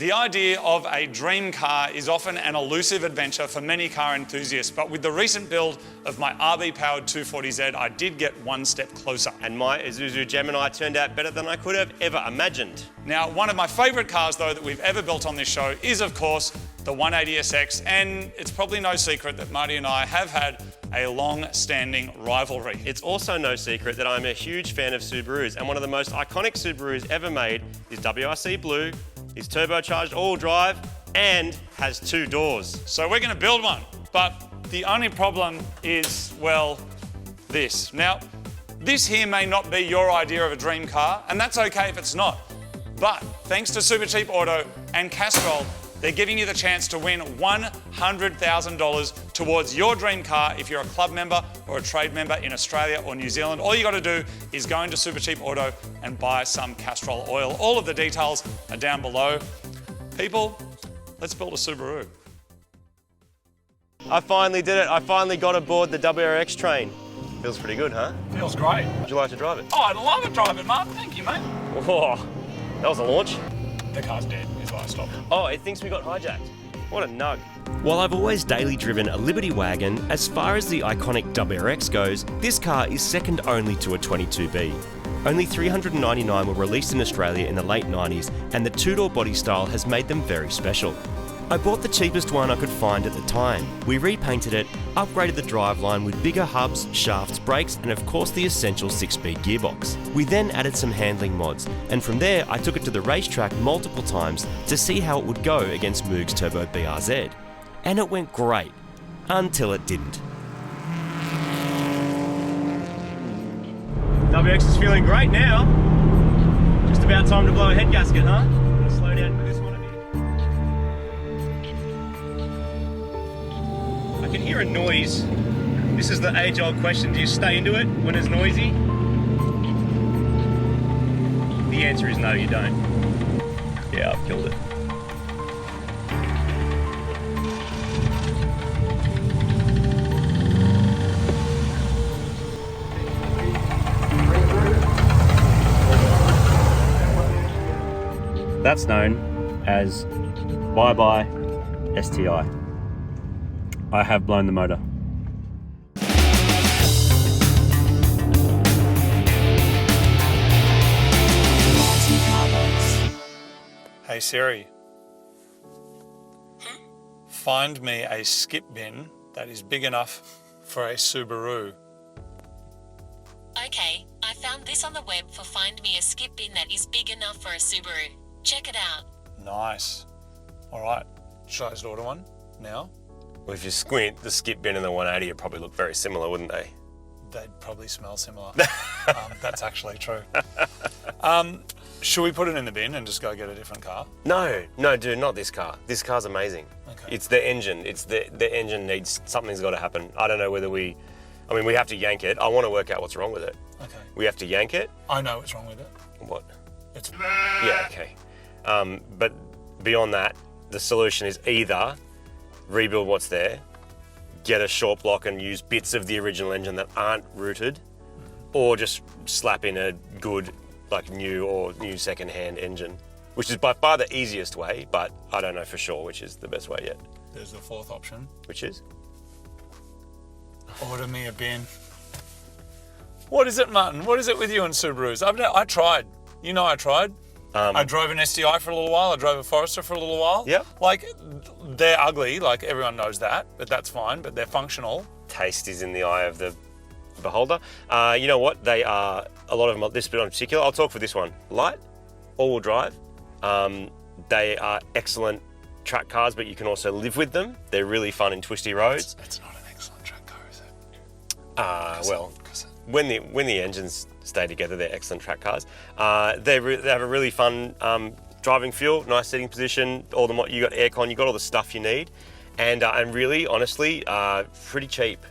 The idea of a dream car is often an elusive adventure for many car enthusiasts, but with the recent build of my RB-powered 240Z, I did get one step closer. And my Isuzu Gemini turned out better than I could have ever imagined. Now, one of my favourite cars, though, that we've ever built on this show is, of course, the 180SX, and it's probably no secret that Marty and I have had a long-standing rivalry. It's also no secret that I'm a huge fan of Subarus, and one of the most iconic Subarus ever made is WRC Blue. It's turbocharged all drive and has 2 doors. So we're going to build one, but the only problem is, well, this. Now, this here may not be your idea of a dream car, and that's okay if it's not. But thanks to Supercheap Auto and Castrol, they're giving you the chance to win $100,000 towards your dream car if you're a club member or a trade member in Australia or New Zealand. All you got to do is go into Supercheap Auto and buy some Castrol oil. All of the details are down below. People, let's build a Subaru. I finally did it. I finally got aboard the WRX train. Feels pretty good, huh? Feels great. Would you like to drive it? Oh, I'd love to drive it, Mark. Thank you, mate. Whoa, that was a launch. The car's dead, is why I stopped. Oh, it thinks we got hijacked. What a nug. While I've always daily driven a Liberty wagon, as far as the iconic WRX goes, this car is second only to a 22B. Only 399 were released in Australia in the late 90s, and the 2-door body style has made them very special. I bought the cheapest one I could find at the time. We repainted it, upgraded the driveline with bigger hubs, shafts, brakes, and of course the essential 6-speed gearbox. We then added some handling mods, and from there I took it to the racetrack multiple times to see how it would go against Moog's Turbo BRZ. And it went great, until it didn't. WRX is feeling great now. Just about time to blow a head gasket, huh? I'm gonna slow down for this one a bit. I can hear a noise. This is the age-old question. Do you stay into it when it's noisy? The answer is no, you don't. Yeah, I've killed it. That's known as bye-bye STI. I have blown the motor. Hey Siri. Find me a skip bin that is big enough for a Subaru. Okay, I found this on the web for find me a skip bin that is big enough for a Subaru. Check it out. Nice. All right, should I just order one now? Well, if you squint, the skip bin and the 180 would probably look very similar, wouldn't they? They'd probably smell similar. That's actually true. Should we put it in the bin and just go get a different car? No, dude, not this car. This car's amazing. Okay. It's the engine. It's the engine needs, something's got to happen. I don't know whether we have to yank it. I want to work out what's wrong with it. Okay. We have to yank it. I know what's wrong with it. What? It's... Yeah, okay. But beyond that, the solution is either rebuild what's there, get a short block and use bits of the original engine that aren't rooted, or just slap in a good, like new second-hand engine, which is by far the easiest way, but I don't know for sure which is the best way yet. There's the fourth option. Which is? Order me a bin. What is it, Martin? What is it with you and Subarus? I tried. You know I tried. I drove an STI for a little while. I drove a Forester for a little while. Yep. Like, they're ugly. Like, everyone knows that, but that's fine. But they're functional. Taste is in the eye of the beholder. You know what? They are, a lot of them, this bit in particular, I'll talk for this one. Light, all-wheel drive. They are excellent track cars, but you can also live with them. They're really fun in twisty roads. It's not an excellent track car, is it? Well, when the engines stay together, they're excellent track cars. They have a really fun driving feel, nice sitting position. You got aircon, you got all the stuff you need, and really, honestly, pretty cheap.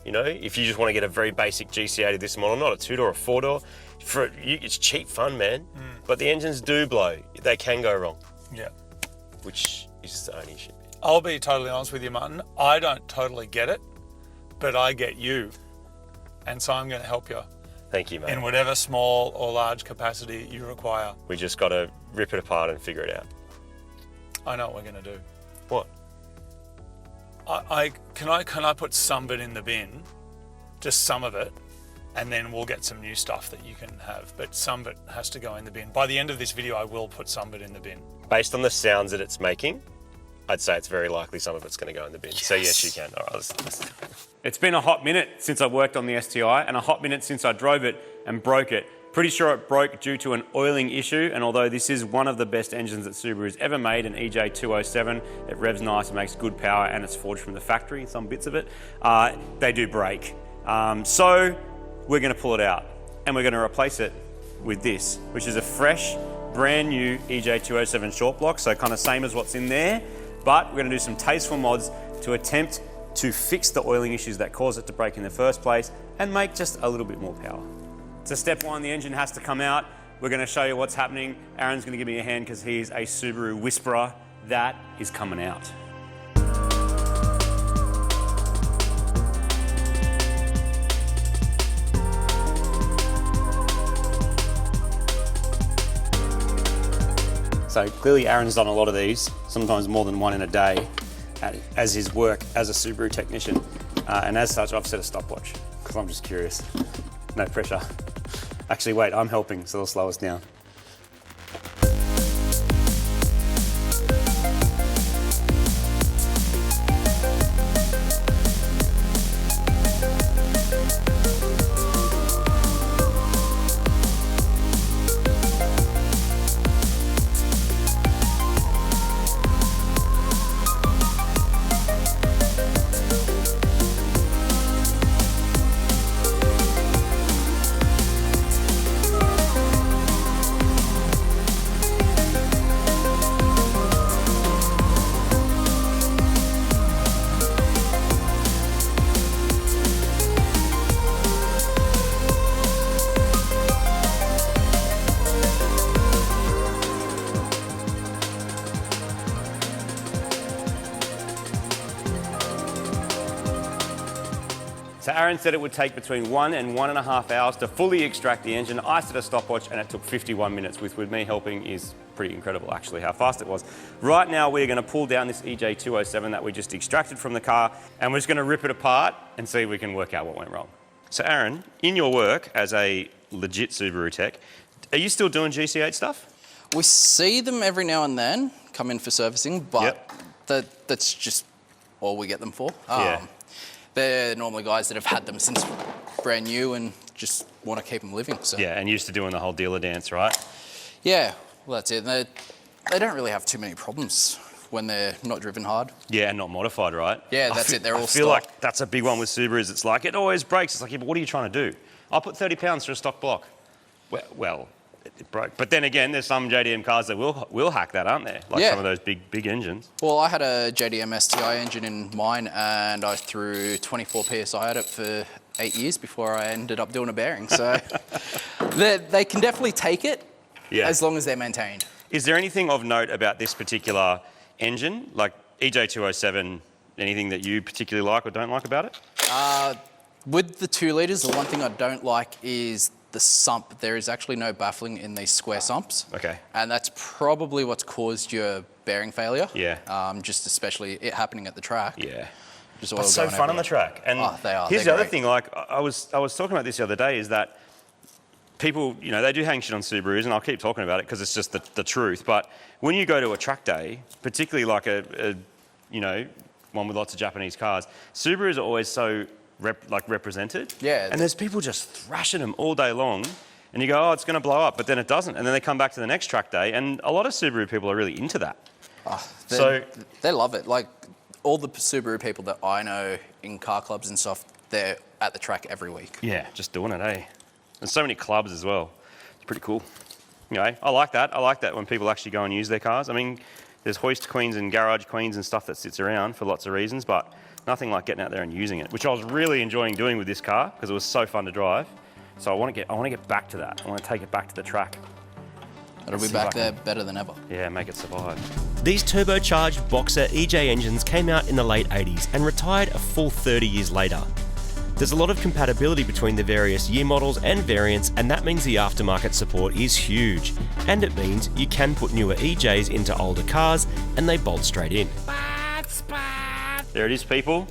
You know, if you just want to get a very basic GC80 this model, not a 2-door or 4-door, it's cheap fun, man. But the engines do blow. They can go wrong. Yeah. Which is the only issue. I'll be totally honest with you, Martin. I don't totally get it, but I get you. And so I'm going to help you. Thank you, mate. In whatever small or large capacity you require. We just got to rip it apart and figure it out. I know what we're going to do. What? Can I put some of it in the bin, just some of it, and then we'll get some new stuff that you can have. But some of it has to go in the bin. By the end of this video, I will put some of it in the bin. Based on the sounds that it's making, I'd say it's very likely some of it's going to go in the bin. Yes. So yes, you can. All right, let's... It's been a hot minute since I worked on the STI and a hot minute since I drove it and broke it. Pretty sure it broke due to an oiling issue, and although this is one of the best engines that Subaru's ever made, an EJ207, it revs nice, it makes good power, and it's forged from the factory, some bits of it, they do break. So we're going to pull it out and we're going to replace it with this, which is a fresh, brand new EJ207 short block, so kind of same as what's in there, but we're going to do some tasteful mods to attempt to fix the oiling issues that caused it to break in the first place and make just a little bit more power. So step one, the engine has to come out. We're going to show you what's happening. Aaron's going to give me a hand because he's a Subaru whisperer. That is coming out. So clearly Aaron's done a lot of these, sometimes more than one in a day, as his work as a Subaru technician. And as such, I've set a stopwatch because I'm just curious. No pressure. Actually, wait, I'm helping, so they'll slow us down. So Aaron said it would take between 1 and 1.5 hours to fully extract the engine. I set a stopwatch and it took 51 minutes, which with me helping is pretty incredible actually how fast it was. Right now we're going to pull down this EJ207 that we just extracted from the car and we're just going to rip it apart and see if we can work out what went wrong. So Aaron, in your work as a legit Subaru tech, are you still doing GC8 stuff? We see them every now and then come in for servicing, but that's just all we get them for. Yeah. They're normally guys that have had them since brand new and just want to keep them living. So. Yeah, and used to doing the whole dealer dance, right? Yeah, well that's it. They don't really have too many problems when they're not driven hard. Yeah, and not modified, right? Yeah, that's it. They're all I feel stock. like that's a big one with Subarus. It's like, it always breaks. It's like, yeah, but what are you trying to do? I'll put 30 pounds through a stock block. Well, it broke. But then again, there's some JDM cars that will hack that, aren't there? Like some of those big engines. Well, I had a JDM STI engine in mine and I threw 24 PSI at it for 8 years before I ended up doing a bearing. So they can definitely take it as long as they're maintained. Is there anything of note about this particular engine? Like EJ207, anything that you particularly like or don't like about it? With the 2 litres, the one thing I don't like is the sump. There is actually no baffling in these square sumps. Okay. And that's probably what's caused your bearing failure. Yeah. Just especially it happening at the track. Yeah. Just It's so fun on the track. And they are. Here's They're the other great. thing, like I was talking about this the other day, is that people, you know, they do hang shit on Subarus, and I'll keep talking about it because it's just the truth. But when you go to a track day, particularly like a you know, one with lots of Japanese cars, Subarus are always so represented. Yeah. And there's people just thrashing them all day long. And you go, oh, it's going to blow up, but then it doesn't. And then they come back to the next track day, and a lot of Subaru people are really into that. They love it. Like all the Subaru people that I know in car clubs and stuff, they're at the track every week. Yeah, just doing it, eh? There's so many clubs as well. It's pretty cool. You know, I like that. I like that when people actually go and use their cars. I mean, there's hoist queens and garage queens and stuff that sits around for lots of reasons, but nothing like getting out there and using it, which I was really enjoying doing with this car because it was so fun to drive. So I want to get back to that. I want to take it back to the track. It'll be back there better than ever. Yeah, make it survive. These turbocharged Boxer EJ engines came out in the late 80s and retired a full 30 years later. The There's a lot of compatibility between the various year models and variants, and that means the aftermarket support is huge. And it means you can put newer EJs into older cars and they bolt straight in. There it is, people.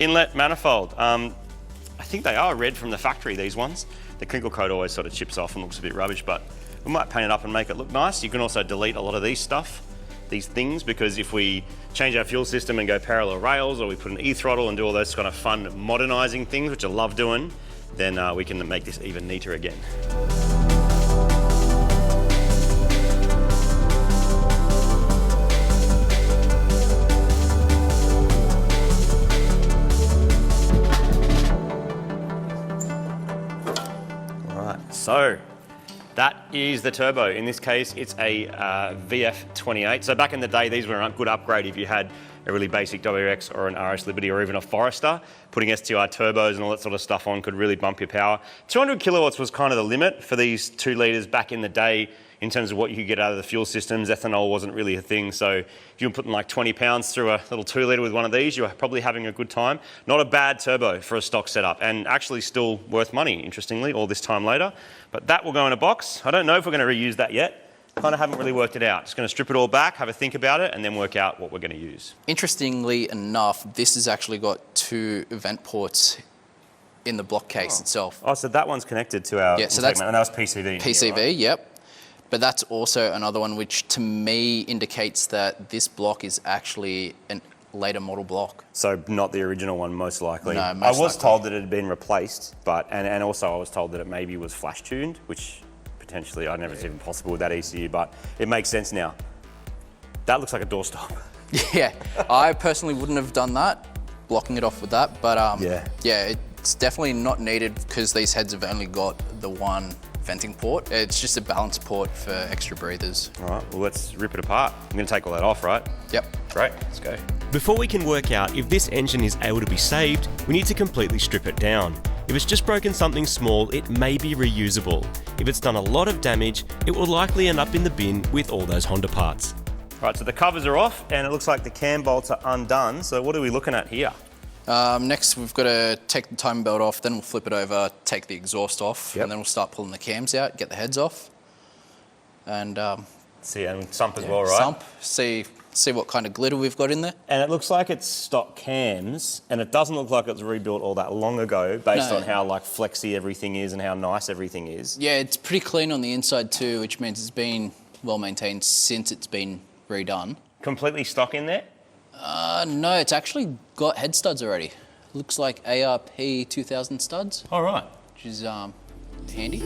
Inlet manifold. I think they are red from the factory, these ones. The crinkle coat always sort of chips off and looks a bit rubbish, but we might paint it up and make it look nice. You can also delete a lot of these things, because if we change our fuel system and go parallel rails, or we put an e-throttle and do all those kind of fun modernising things, which I love doing, then we can make this even neater again. So that is the turbo. In this case, it's a VF28. So back in the day, these were a good upgrade if you had a really basic WRX or an RS Liberty or even a Forester. Putting STI turbos and all that sort of stuff on could really bump your power. 200 kilowatts was kind of the limit for these 2 litres back in the day in terms of what you could get out of the fuel systems. Ethanol wasn't really a thing, so if you were putting like 20 pounds through a little 2 litre with one of these, you were probably having a good time. Not a bad turbo for a stock setup, and actually still worth money, interestingly, all this time later. But that will go in a box. I don't know if we're going to reuse that yet. Kind of haven't really worked it out. Just going to strip it all back, have a think about it, and then work out what we're going to use. Interestingly enough, this has actually got 2 vent ports in the block case itself. Oh, so that one's connected to our segment, and that was PCV. PCV, here, right? Yep. But that's also another one which to me indicates that this block is actually a later model block. So not the original one, most likely. No, I most was likely. told that it had been replaced, but and also I was told that it maybe was flash tuned, which potentially I never it's even possible with that ECU, but it makes sense now. That looks like a doorstop. Yeah, I personally wouldn't have done that, blocking it off with that, but yeah, it's definitely not needed because these heads have only got the one venting port. It's just a balance port for extra breathers. All right, well, let's rip it apart. I'm going to take all that off, right? Yep. Great, let's go. Before we can work out if this engine is able to be saved, we need to completely strip it down. If it's just broken something small, it may be reusable. If it's done a lot of damage, it will likely end up in the bin with all those Honda parts. All right, so the covers are off and it looks like the cam bolts are undone. So what are we looking at here? Next, we've got to take the timing belt off, then we'll flip it over, take the exhaust off, Yep. and then we'll start pulling the cams out, get the heads off, and See, and sump as well, right? sump, see what kind of glitter we've got in there. And it looks like it's stock cams, and it doesn't look like it was rebuilt all that long ago, based No. on how like flexy everything is and how nice everything is. Yeah, it's pretty clean on the inside too, which means it's been well maintained since it's been redone. Completely stock in there. No, it's actually got head studs already. Looks like ARP 2000 studs, All right. which is handy.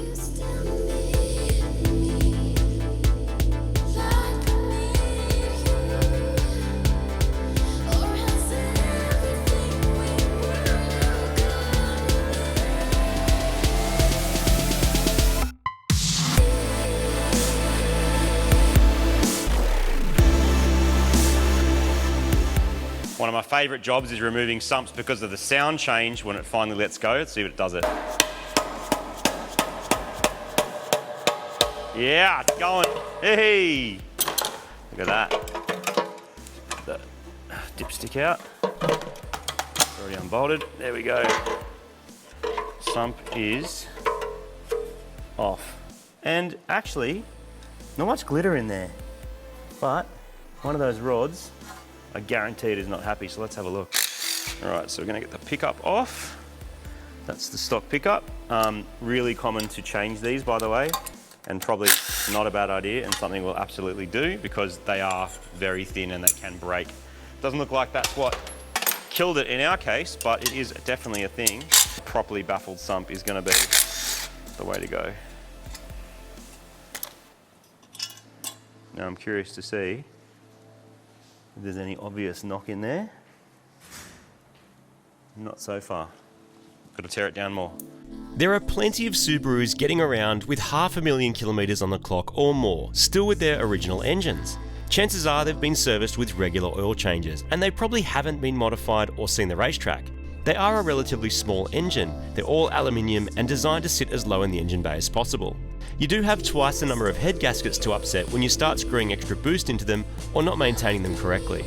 One of my favourite jobs is removing sumps because of the sound change when it finally lets go. Let's see if it does it. Yeah, it's going. Hey! Look at that. The dipstick out. It's already unbolted. There we go. Sump is off. And actually, not much glitter in there, but one of those rods, I guarantee it is not happy, so let's have a look. All right, so we're gonna get the pickup off. That's the stock pickup. Really common to change these, by the way, and probably not a bad idea and something we'll absolutely do because they are very thin and they can break. Doesn't look like that's what killed it in our case, but it is definitely a thing. A properly baffled sump is gonna be the way to go. Now I'm curious to see if there's any obvious knock in there. Not so far. Got to tear it down more. There are plenty of Subarus getting around with 500,000 kilometres on the clock or more, still with their original engines. Chances are they've been serviced with regular oil changes, and they probably haven't been modified or seen the racetrack. They are a relatively small engine, they're all aluminium and designed to sit as low in the engine bay as possible. You do have twice the number of head gaskets to upset when you start screwing extra boost into them or not maintaining them correctly.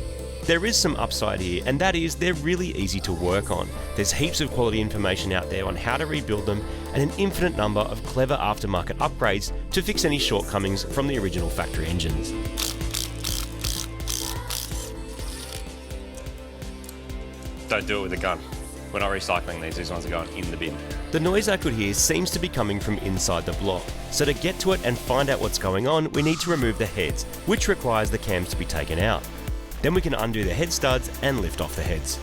There is some upside here, and that is they're really easy to work on. There's heaps of quality information out there on how to rebuild them, and an infinite number of clever aftermarket upgrades to fix any shortcomings from the original factory engines. Don't do it with a gun. We're not recycling these ones are going in the bin. The noise I could hear seems to be coming from inside the block, so to get to it and find out what's going on, we need to remove the heads, which requires the cams to be taken out. Then we can undo the head studs and lift off the heads.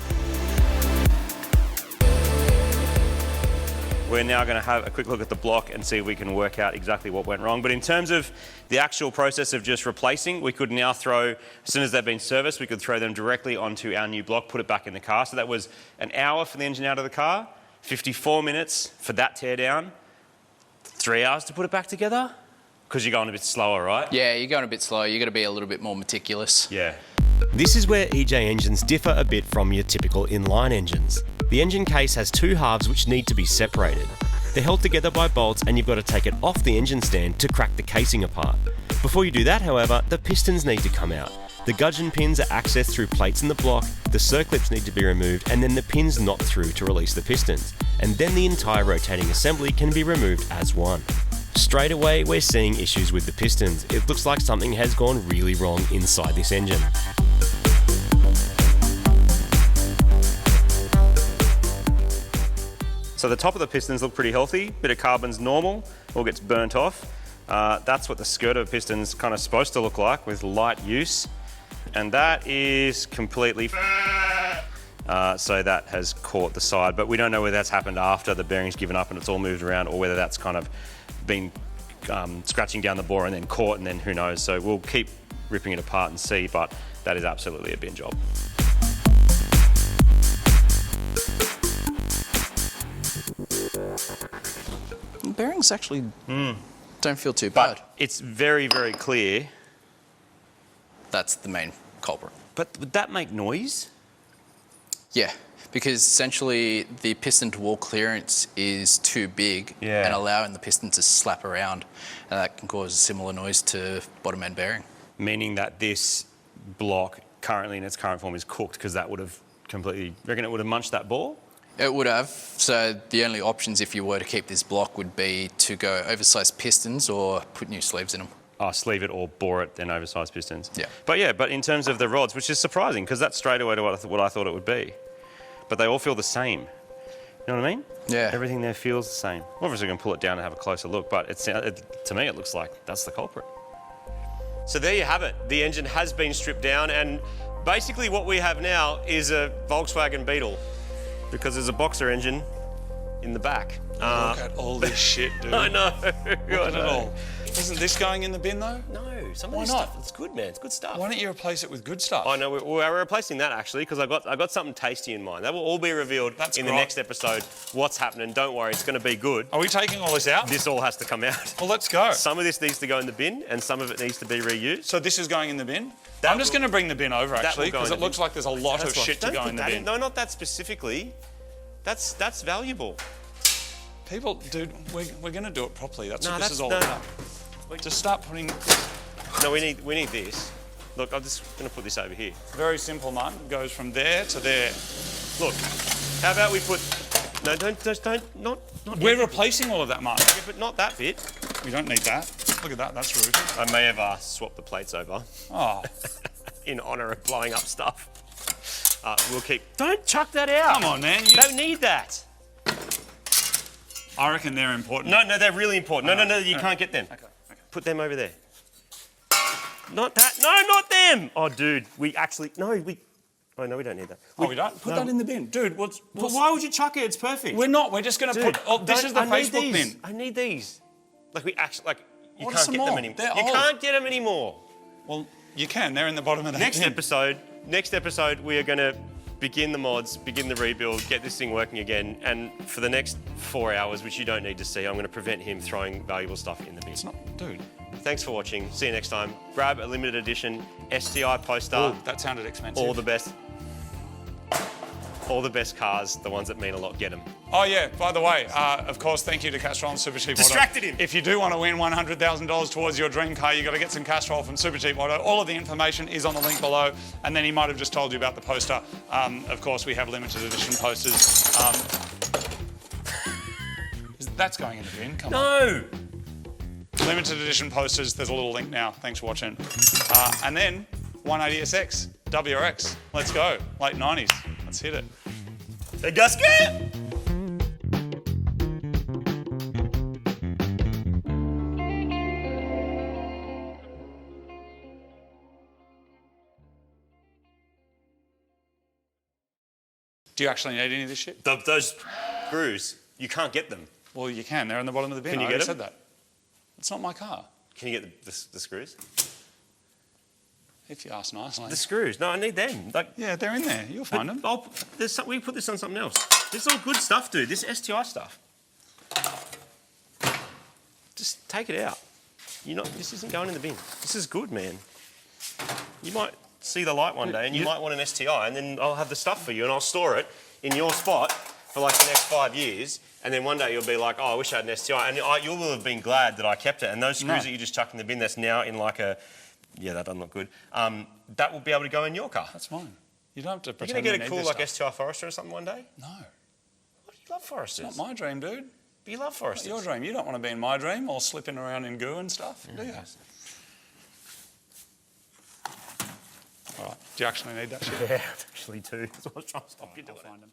We're now going to have a quick look at the block and see if we can work out exactly what went wrong. But in terms of the actual process of just replacing, we could now throw, as soon as they've been serviced, we could throw them directly onto our new block, put it back in the car. So that was an hour for the engine out of the car, 54 minutes for that tear down, 3 hours to put it back together, because you're going a bit slower, right? Yeah, you're going a bit slow. You've got to be a little bit more meticulous. Yeah. This is where EJ engines differ a bit from your typical inline engines. The engine case has two halves which need to be separated. They're held together by bolts and you've got to take it off the engine stand to crack the casing apart. Before you do that, however, the pistons need to come out. The gudgeon pins are accessed through plates in the block, the circlips need to be removed, and then the pins knocked through to release the pistons. And then the entire rotating assembly can be removed as one. Straight away, we're seeing issues with the pistons. It looks like something has gone really wrong inside this engine. So the top of the pistons look pretty healthy. Bit of carbon's normal, all gets burnt off. That's what the skirt of a piston's kind of supposed to look like with light use. And that is completely so that has caught the side, but we don't know whether that's happened after the bearing's given up and it's all moved around, or whether that's kind of been scratching down the bore and then caught, and then who knows. So we'll keep ripping it apart and see, but that is absolutely a bin job. Bearings actually don't feel too bad. But it's very, very clear. That's the main culprit. But would that make noise? Yeah, because essentially the piston to wall clearance is too big and allowing the piston to slap around, and that can cause a similar noise to bottom end bearing. Meaning that this block currently in its current form is cooked, because that would have completely, reckon it would have munched that bore? It would have. So the only options if you were to keep this block would be to go oversized pistons or put new sleeves in them. Oh, sleeve it or bore it, then oversized pistons. Yeah. But in terms of the rods, which is surprising, because that's straight away to what I thought it would be. But they all feel the same. You know what I mean? Yeah. Everything there feels the same. Obviously, we can pull it down and have a closer look, but to me, it looks like that's the culprit. So there you have it. The engine has been stripped down, and basically what we have now is a Volkswagen Beetle, because there's a boxer engine in the back. Look at all this shit, dude. I know. Look at it all. Isn't this going in the bin though? No, some of Why this not? stuff, it's good, man. It's good stuff. Why don't you replace it with good stuff? I know, we're replacing that actually, because I got something tasty in mind. That will all be revealed in the next episode. What's happening? Don't worry, it's going to be good. Are we taking all this out? This all has to come out. Well, let's go. Some of this needs to go in the bin, and some of it needs to be reused. So this is going in the bin? I'm just going to bring the bin over actually, because it looks like there's a lot of shit to go in the bin. No, not that specifically. That's valuable. People, dude, we're going to do it properly. That's what this is all no. about. Just start putting. No, we need this. Look, I'm just going to put this over here. Very simple, man. It goes from there to there. Look, how about we put? No, not. We're replacing all of that, Marty. Yeah, but not that bit. We don't need that. Look at that. That's rude. I may have swapped the plates over Oh, in honour of blowing up stuff. We'll keep. Don't chuck that out. come on, man. You don't need that. I reckon they're important. No, they're really important. No, you can't get them. Okay. Put them over there. Not that. No, not them. Oh, dude, we actually no. Oh no, we don't need that. We don't put that in the bin, dude. But why would you chuck it? It's perfect. We're not. We're just going to put. Oh, this is the Facebook bin. I need these. Like we actually you What are can't some get more? them anymore. They're You old. can't get them anymore. Well, you can. They're in the bottom of the Next bin. episode, we are going to begin the mods, begin the rebuild, get this thing working again, and for the next 4 hours, which you don't need to see, I'm going to prevent him throwing valuable stuff in the bin. It's not, dude. Thanks for watching. See you next time. Grab a limited edition STI poster. Oh, that sounded expensive. All the best. all the best cars, the ones that mean a lot, get them. Oh yeah, by the way, of course, thank you to Castrol and Supercheap Auto. Distracted him. If you do want to win $100,000 towards your dream car, you got to get some Castrol from Supercheap Auto. All of the information is on the link below, and then he might have just told you about the poster. Of course, we have limited edition posters. That's going in the bin, come on. No! Limited edition posters, there's a little link now. Thanks for watching. And then 180SX, WRX. Let's go. Late 90s. Let's hit it. The gasket! Do you actually need any of this shit? Those screws, you can't get them. Well, you can. They're in the bottom of the bin. Can you I get already them? said that. It's not my car. Can you get the screws? If you ask nicely. The screws? No, I need them. Like, Yeah, they're in there. You'll find them. we put this on something else. This is all good stuff, dude. This STI stuff. Just take it out. This isn't going in the bin. This is good, man. You might see the light one day and you might want an STI, and then I'll have the stuff for you and I'll store it in your spot for like the next 5 years, and then one day you'll be like, oh, I wish I had an STI, and you will have been glad that I kept it. And those screws that you just chucked in the bin, that's now in like a, yeah, that doesn't look good. That will be able to go in your car. That's mine. You don't have to You're pretend going to get you a need cool this like stuff. STI Forester or something one day? No. What, you love Foresters? Not my dream, dude. But you love Foresters. Your dream. You don't want to be in my dream or slipping around in goo and stuff, do you? All right. Do you actually need that shit? Yeah, I actually do. That's what I was trying to stop you doing. I'll find them.